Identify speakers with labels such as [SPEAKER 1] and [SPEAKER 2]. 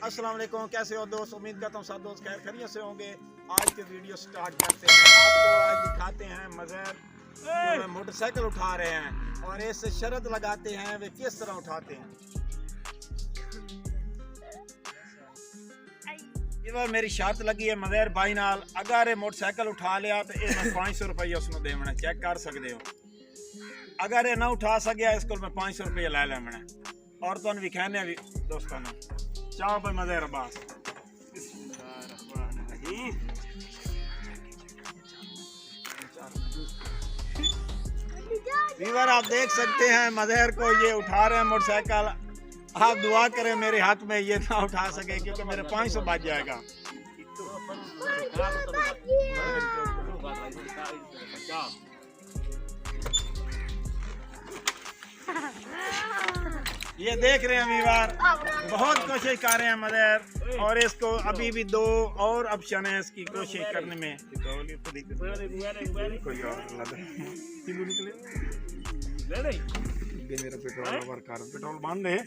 [SPEAKER 1] अस्सलाम वालेकुम, कैसे हो दोस्त? उम्मीद करता हूँ सब दोस्त खैर खैरियत से होंगे। आज के वीडियो स्टार्ट करते हैं। आपको आज दिखाते हैं मज़हर मोटरसाइकिल उठा रहे हैं और इससे शर्त लगाते हैं वे किस तरह उठाते हैं। इधर मेरी शर्त लगी है मज़हर भाई नाल, अगर ये मोटरसाइकिल उठा लिया तो ये 500 रुपये उसने देना, चेक कर सकते हो। अगर ये ना उठा सकिया इसको मैं 500 रुपये लै लेना और तुम भी कहने भी दोस्तों ने चाहो भाई मज़हर अब्बास। वीवर आप देख सकते हैं मज़हर को ये उठा रहे हैं मोटरसाइकिल। आप दुआ करें मेरे हाथ में ये ना उठा सके क्योंकि मेरे 500 बच जाएगा। ये देख रहे हैं वीवर, बहुत कोशिश कर रहे हैं मज़हर और इसको अभी भी दो और ऑप्शन है इसकी कोशिश करने में। मेरा पेट्रोल बंद है।